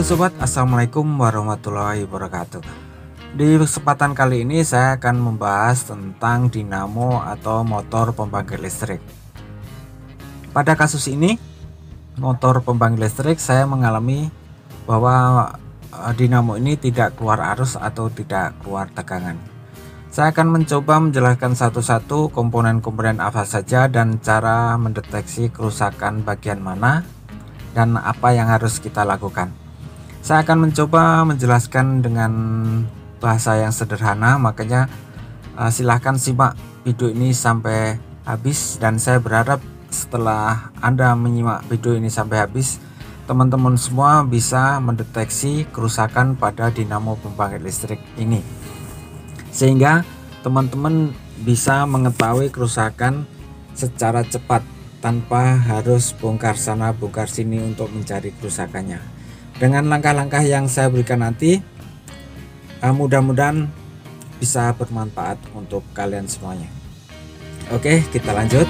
Halo sobat, assalamualaikum warahmatullahi wabarakatuh. Di kesempatan kali ini saya akan membahas tentang dinamo atau motor pembangkit listrik. Pada kasus ini, motor pembangkit listrik, saya mengalami bahwa dinamo ini tidak keluar arus atau tidak keluar tegangan. Saya akan mencoba menjelaskan satu-satu komponen-komponen apa saja dan cara mendeteksi kerusakan bagian mana dan apa yang harus kita lakukan. Saya akan mencoba menjelaskan dengan bahasa yang sederhana, makanya silahkan simak video ini sampai habis, dan saya berharap setelah Anda menyimak video ini sampai habis, teman-teman semua bisa mendeteksi kerusakan pada dinamo pembangkit listrik ini, sehingga teman-teman bisa mengetahui kerusakan secara cepat tanpa harus bongkar sana bongkar sini untuk mencari kerusakannya. Dengan langkah-langkah yang saya berikan nanti, mudah-mudahan bisa bermanfaat untuk kalian semuanya. Oke, kita lanjut.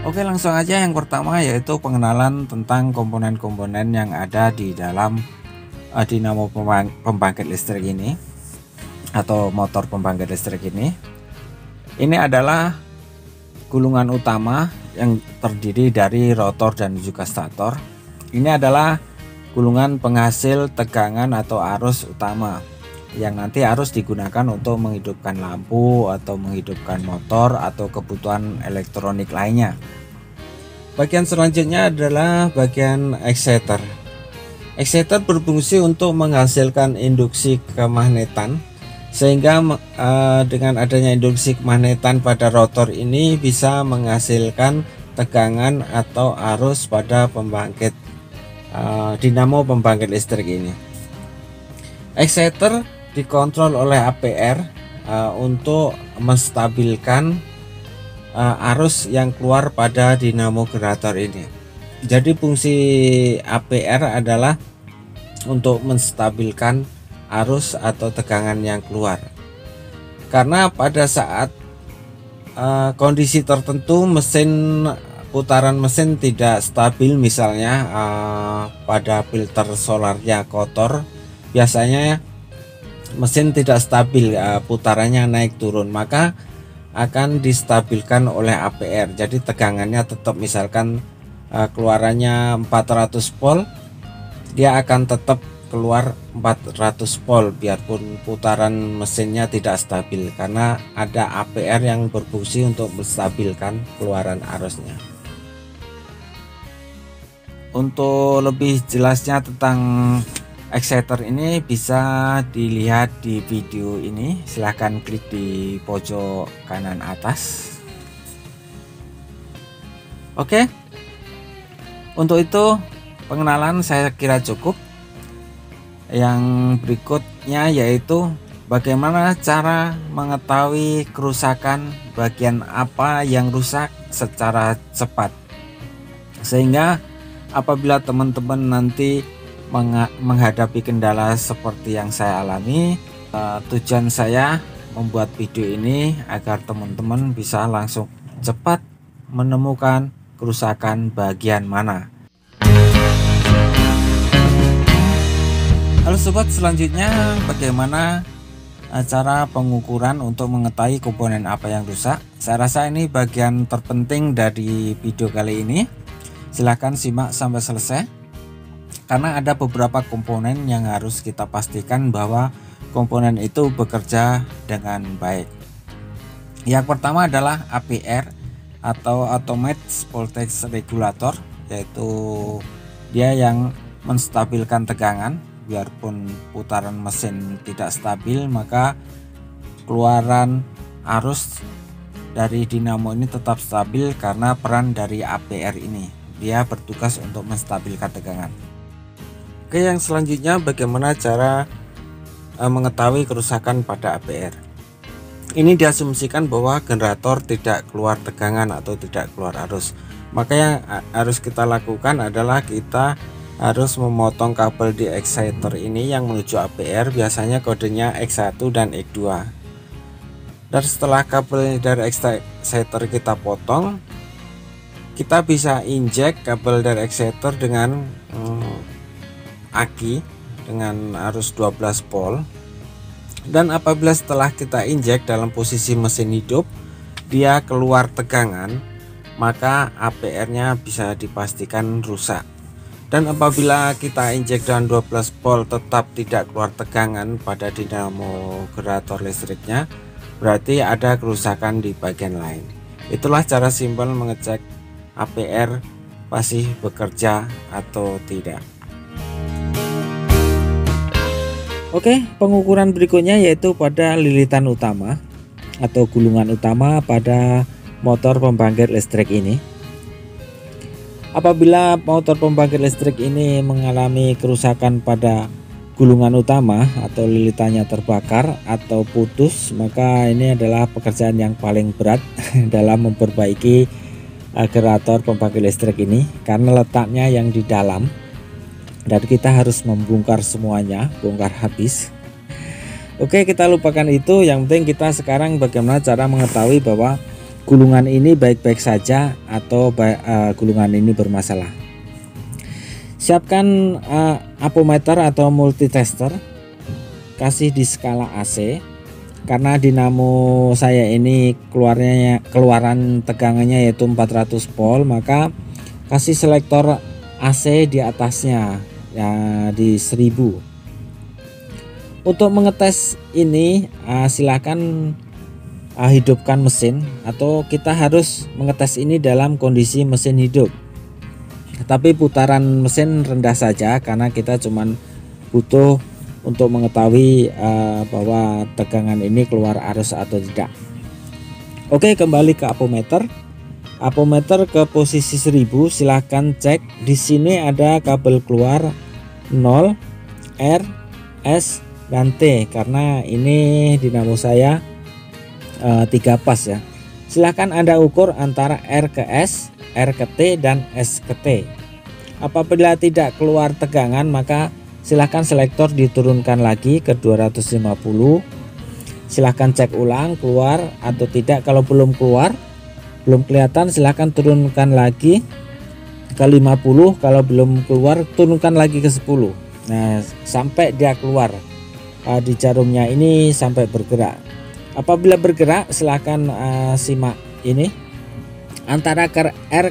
Oke, langsung aja. Yang pertama yaitu pengenalan tentang komponen-komponen yang ada di dalam dinamo pembangkit listrik ini atau motor pembangkit listrik ini. Ini adalah gulungan utama yang terdiri dari rotor dan juga stator. Ini adalah gulungan penghasil tegangan atau arus utama yang nanti harus digunakan untuk menghidupkan lampu atau menghidupkan motor atau kebutuhan elektronik lainnya. Bagian selanjutnya adalah bagian exciter. Exciter berfungsi untuk menghasilkan induksi kemagnetan, sehingga dengan adanya induksi kemagnetan pada rotor ini bisa menghasilkan tegangan atau arus pada pembangkit dinamo pembangkit listrik ini. Exciter dikontrol oleh APR untuk menstabilkan arus yang keluar pada dinamo generator ini. Jadi fungsi APR adalah untuk menstabilkan arus atau tegangan yang keluar, karena pada saat kondisi tertentu putaran mesin tidak stabil, misalnya pada filter solarnya kotor, biasanya mesin tidak stabil, putarannya naik turun, maka akan distabilkan oleh APR. Jadi tegangannya tetap, misalkan keluarannya 400 volt, dia akan tetap keluar 400 volt biarpun putaran mesinnya tidak stabil, karena ada APR yang berfungsi untuk menstabilkan keluaran arusnya. Untuk lebih jelasnya tentang exciter ini bisa dilihat di video ini, silahkan klik di pojok kanan atas. Oke, untuk itu pengenalan saya kira cukup. Yang berikutnya yaitu bagaimana cara mengetahui kerusakan bagian apa yang rusak secara cepat, sehingga apabila teman-teman nanti menghadapi kendala seperti yang saya alami, tujuan saya membuat video ini agar teman-teman bisa langsung cepat menemukan kerusakan bagian mana. Halo sobat, selanjutnya bagaimana cara pengukuran untuk mengetahui komponen apa yang rusak. Saya rasa ini bagian terpenting dari video kali ini. Silahkan simak sampai selesai, karena ada beberapa komponen yang harus kita pastikan bahwa komponen itu bekerja dengan baik. Yang pertama adalah APR atau Automatic Voltage Regulator, yaitu dia yang menstabilkan tegangan. Biarpun putaran mesin tidak stabil, maka keluaran arus dari dinamo ini tetap stabil karena peran dari APR ini. Dia bertugas untuk menstabilkan tegangan. Oke, yang selanjutnya bagaimana cara mengetahui kerusakan pada APR. Ini diasumsikan bahwa generator tidak keluar tegangan atau tidak keluar arus. Maka yang harus kita lakukan adalah kita harus memotong kabel di exciter ini yang menuju APR, biasanya kodenya X1 dan X2. Dan setelah kabel dari exciter kita potong, kita bisa injek kabel dari exciter dengan aki dengan arus 12 volt, dan apabila setelah kita injek dalam posisi mesin hidup dia keluar tegangan, maka APR nya bisa dipastikan rusak. Dan apabila kita injek dengan 12 volt tetap tidak keluar tegangan pada dinamo generator listriknya, berarti ada kerusakan di bagian lain. Itulah cara simpel mengecek APR masih bekerja atau tidak. Oke, pengukuran berikutnya yaitu pada lilitan utama atau gulungan utama pada motor pembangkit listrik ini. Apabila motor pembangkit listrik ini mengalami kerusakan pada gulungan utama atau lilitannya terbakar atau putus, maka ini adalah pekerjaan yang paling berat dalam memperbaiki generator pembangkit listrik ini, karena letaknya yang di dalam dan kita harus membongkar semuanya, bongkar habis. Oke, kita lupakan itu. Yang penting kita sekarang bagaimana cara mengetahui bahwa gulungan ini baik-baik saja atau gulungan ini bermasalah. Siapkan apometer atau multitester, kasih di skala AC. Karena dinamo saya ini keluaran tegangannya yaitu 400 volt, maka kasih selektor AC di atasnya ya di 1000. Untuk mengetes ini silakan hidupkan mesin, atau kita harus mengetes ini dalam kondisi mesin hidup. Tapi putaran mesin rendah saja karena kita cuman butuh untuk mengetahui bahwa tegangan ini keluar arus atau tidak. Oke, kembali ke apometer. Apometer ke posisi 1000, silahkan cek. Di sini ada kabel keluar 0, R, S, dan T, karena ini dinamo saya 3 pas ya. Silahkan Anda ukur antara R ke S, R ke T, dan S ke T. Apabila tidak keluar tegangan, maka silahkan selektor diturunkan lagi ke 250. Silahkan cek ulang keluar atau tidak. Kalau belum keluar, belum kelihatan, silahkan turunkan lagi ke 50. Kalau belum keluar, turunkan lagi ke 10. Nah, sampai dia keluar di jarumnya ini sampai bergerak. Apabila bergerak, silahkan simak ini antara ke R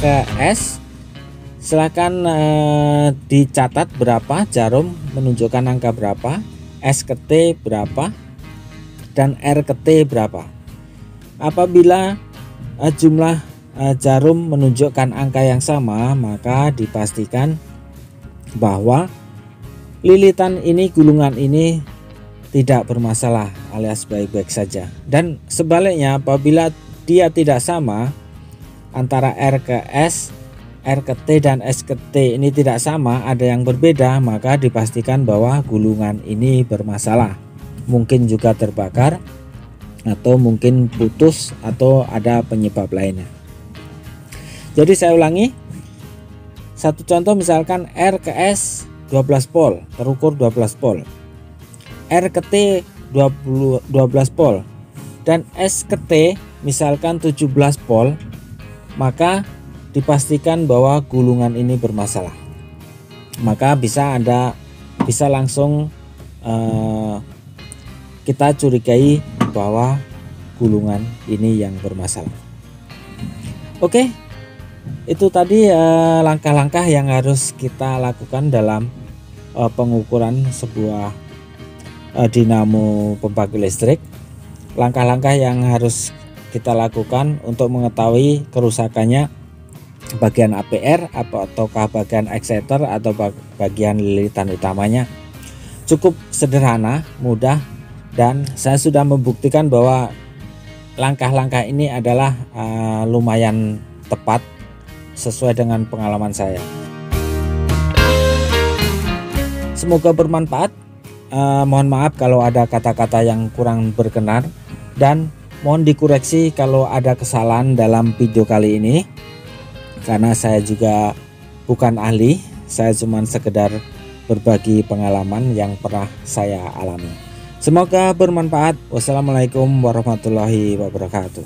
ke S. Silahkan dicatat berapa jarum menunjukkan angka berapa, S ke T berapa, dan R ke T berapa. Apabila jumlah jarum menunjukkan angka yang sama, maka dipastikan bahwa lilitan ini, gulungan ini tidak bermasalah alias baik-baik saja. Dan sebaliknya, apabila dia tidak sama antara R ke S, R ke T, dan S ke T ini tidak sama, ada yang berbeda, maka dipastikan bahwa gulungan ini bermasalah. Mungkin juga terbakar atau mungkin putus atau ada penyebab lainnya. Jadi saya ulangi, satu contoh misalkan R ke S 12 volt, terukur 12 volt, R ke T 12 volt, dan S ke T misalkan 17 volt, maka dipastikan bahwa gulungan ini bermasalah. Maka bisa langsung kita curigai bahwa gulungan ini yang bermasalah. Oke, itu tadi langkah-langkah yang harus kita lakukan dalam pengukuran sebuah dinamo pembangkit listrik. Langkah-langkah yang harus kita lakukan untuk mengetahui kerusakannya bagian APR ataukah bagian exciter atau bagian lilitan utamanya. Cukup sederhana, mudah, dan saya sudah membuktikan bahwa langkah-langkah ini adalah lumayan tepat sesuai dengan pengalaman saya. Semoga bermanfaat. Mohon maaf kalau ada kata-kata yang kurang berkenan, dan mohon dikoreksi kalau ada kesalahan dalam video kali ini, karena saya juga bukan ahli, saya cuma sekedar berbagi pengalaman yang pernah saya alami. Semoga bermanfaat. Wassalamualaikum warahmatullahi wabarakatuh.